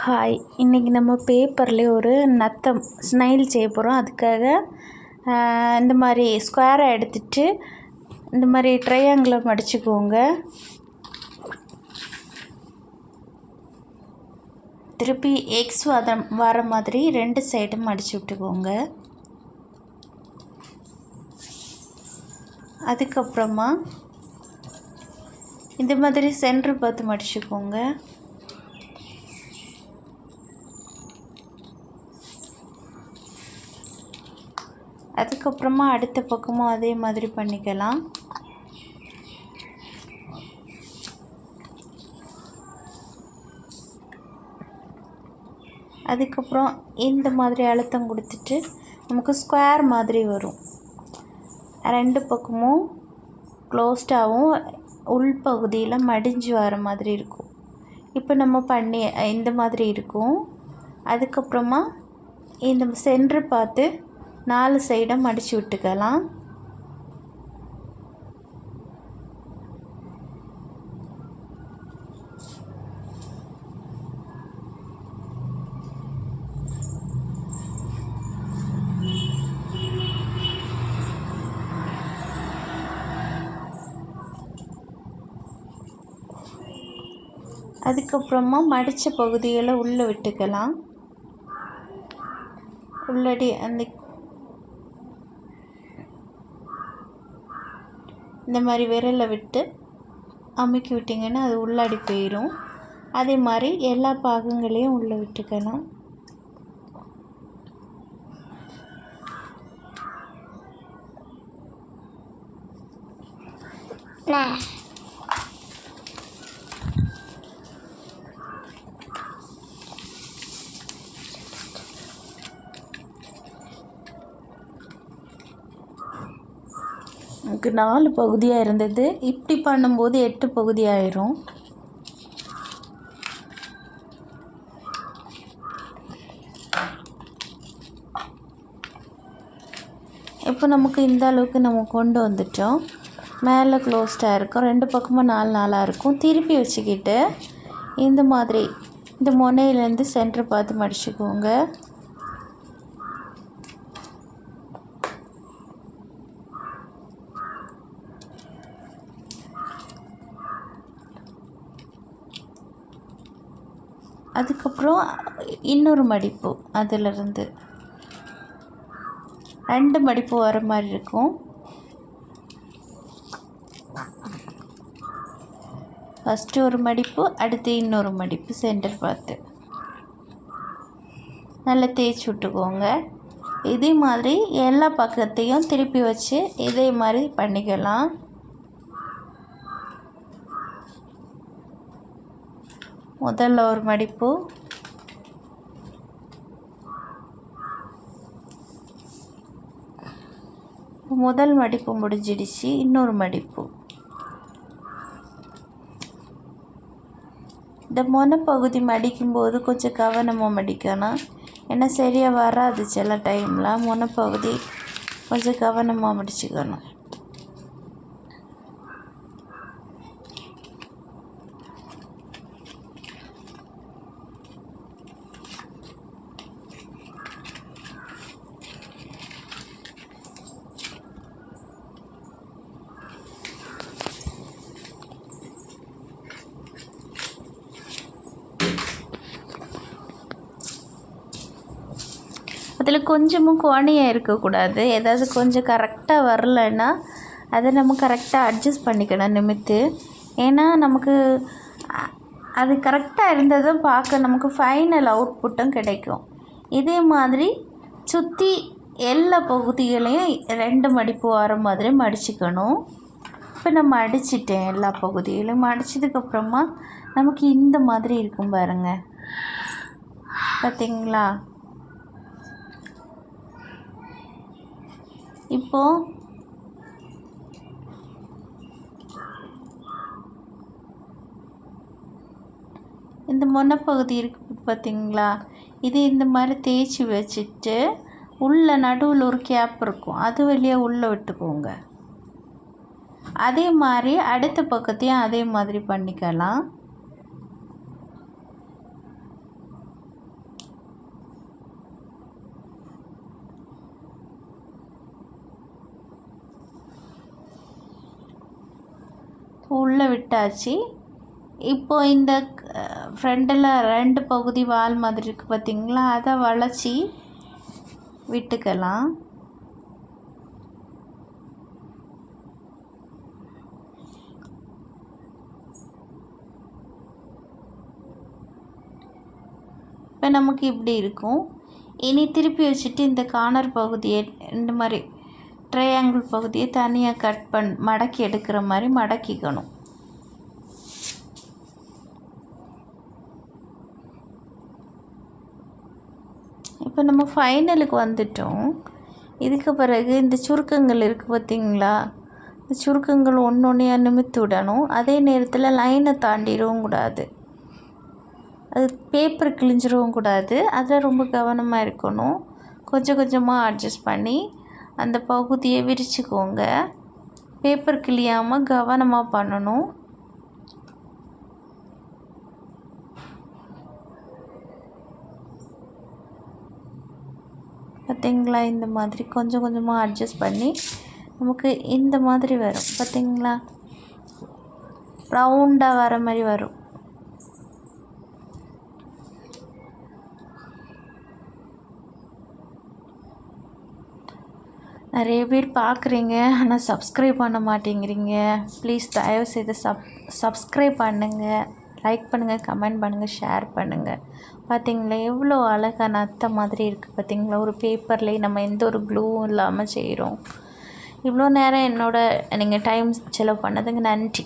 Hi, இன்றைக்கி நம்ம பேப்பர்லேயே ஒரு நத்தம் ஸ்னைல் செய்ய போகிறோம். அதுக்காக இந்த மாதிரி ஸ்கொயராக எடுத்துகிட்டு இந்த மாதிரி ட்ரையாங்கிளை மடிச்சுக்கோங்க. திருப்பி எக்ஸ் வர மாதிரி 2 சைடும் மடித்து விட்டுக்கோங்க. அதுக்கப்புறமா இந்த மாதிரி சென்டர் பார்த்து மடிச்சுக்கோங்க. அதுக்கப்புறமா அடுத்த பக்கமும் அதே மாதிரி பண்ணிக்கலாம். அதுக்கப்புறம் இந்த மாதிரி அழுத்தம் கொடுத்துட்டு நமக்கு ஸ்கொயர் மாதிரி வரும். 2 பக்கமும் க்ளோஸ்டாகவும் உள்பகுதியில் மடிஞ்சு வர மாதிரி இருக்கும். இப்போ நம்ம பண்ணி இந்த மாதிரி இருக்கும். அதுக்கப்புறமா இந்த சென்டர் பார்த்து 4 சைடும் மடித்து விட்டுக்கலாம். அதுக்கப்புறமா மடித்த பகுதிகளை உள்ளே விட்டுக்கலாம். உள்ளடி இந்த மாதிரி விரலை விட்டு அமுக்கி விட்டிங்கன்னா அது உள்ளாடி போயிடும். அதே மாதிரி எல்லா பாகங்களையும் உள்ளே விட்டுக்கலாம். நமக்கு 4 பகுதியாக இருந்தது. இப்படி பண்ணும்போது 8 பகுதி ஆயிரும். இப்போ நமக்கு இந்த அளவுக்கு நம்ம கொண்டு வந்துட்டோம். மேலே க்ளோஸ்டாக இருக்கும். 2 பக்கமும் 4 இருக்கும். திருப்பி வச்சுக்கிட்டு இந்த மாதிரி இந்த முனையிலேருந்து சென்டர் பார்த்து மடிச்சுக்கோங்க. அதுக்கப்புறம் இன்னொரு மடிப்பு, அதிலிருந்து 2 மடிப்பு வர மாதிரி இருக்கும். ஃபஸ்ட்டு ஒரு மடிப்பு, அடுத்து இன்னொரு மடிப்பு சென்டர் பார்த்து நல்லா தேய்ச்சி விட்டுக்கோங்க. இதே மாதிரி எல்லா பக்கத்தையும் திருப்பி வச்சு இதே மாதிரி பண்ணிக்கலாம். முதல்ல ஒரு மடிப்பு, முதல் மடிப்பு முடிஞ்சிடுச்சு. இன்னொரு மடிப்பு. இந்த முனைப்பகுதி மடிக்கும்போது கொஞ்சம் கவனமாக மடிக்கணும். ஏன்னா சரியாக வராது சில டைமில். முனைப்பகுதி கொஞ்சம் கவனமாக மடிச்சுக்கணும். அதில் கொஞ்சமும் கோணையாக இருக்கக்கூடாது. ஏதாவது கொஞ்சம் கரெக்டாக வரலைன்னா அதை நம்ம கரெக்டாக அட்ஜஸ்ட் பண்ணிக்கணும் நிமித்து. ஏன்னா நமக்கு அது கரெக்டாக இருந்ததும் பார்க்க நமக்கு ஃபைனல் அவுட்புட்டும் கிடைக்கும். இதே மாதிரி சுற்றி எல்லா பகுதிகளையும் 2 மடிப்பு வர மாதிரி மடிச்சுக்கணும். இப்போ நான் மடிச்சிட்டேன். எல்லா பகுதிகளையும் மடித்ததுக்கப்புறமா நமக்கு இந்த மாதிரி இருக்கும் பாருங்கள். பார்த்தீங்களா? இப்போது இந்த முனைப்பகுதி இருக்குது பார்த்தீங்களா? இது இந்த மாதிரி தேய்ச்சி வச்சுட்டு உள்ள நடுவில் ஒரு கேப் இருக்கும். அது வழியாக உள்ளே விட்டுக்கோங்க. அதே மாதிரி அடுத்த பக்கத்தையும் அதே மாதிரி பண்ணிக்கலாம். உள்ளே விட்டாச்சு. இப்போது இந்த ஃப்ரண்டில் 2 பகுதி வால் மாதிரி இருக்குது பார்த்திங்களா, அதை வளைச்சி விட்டுக்கலாம். இப்போ நமக்கு இப்படி இருக்கும். இனி திருப்பி வச்சுட்டு இந்த கார்னர் பகுதியை இந்த மாதிரி ட்ரையாங்கிள் பகுதியை தனியாக மடக்கி எடுக்கிற மாதிரி மடக்கிக்கணும். இப்போ நம்ம ஃபைனலுக்கு வந்துட்டோம். இதுக்கு பிறகு இந்த சுருக்கங்கள் இருக்குது பார்த்திங்களா, இந்த சுருக்கங்கள் ஒன்று ஒன்றையாக நிமித்து விடணும். அதே நேரத்தில் லைனை தாண்டிடவும் கூடாது, அது பேப்பர் கிழிஞ்சிடவும் கூடாது. அதில் ரொம்ப கவனமாக இருக்கணும். கொஞ்சம் கொஞ்சமாக அட்ஜஸ்ட் பண்ணி அந்த பகுதியை விரிச்சுக்கோங்க. பேப்பர் கிழியாமல் கவனமாக பண்ணணும். பார்த்திங்களா, இந்த மாதிரி கொஞ்சம் கொஞ்சமாக அட்ஜஸ்ட் பண்ணி நமக்கு இந்த மாதிரி வரும். பார்த்திங்களா, ரவுண்டாக வர மாதிரி வரும். நிறைய பேர் பார்க்குறீங்க, ஆனால் சப்ஸ்கிரைப் பண்ண மாட்டேங்கிறீங்க. ப்ளீஸ் தயவுசெய்து சப்ஸ்கிரைப் பண்ணுங்கள், லைக் பண்ணுங்கள், கமெண்ட் பண்ணுங்கள், ஷேர் பண்ணுங்கள். பார்த்திங்களா எவ்வளோ அழகான அத்தை மாதிரி இருக்குது பார்த்திங்களா. ஒரு பேப்பர்லேயே நம்ம எந்த ஒரு க்ளூவும் இல்லாமல் செய்கிறோம். இவ்வளோ நேரம் நீங்கள் டைம் செலவு பண்ணதுக்கு நன்றி.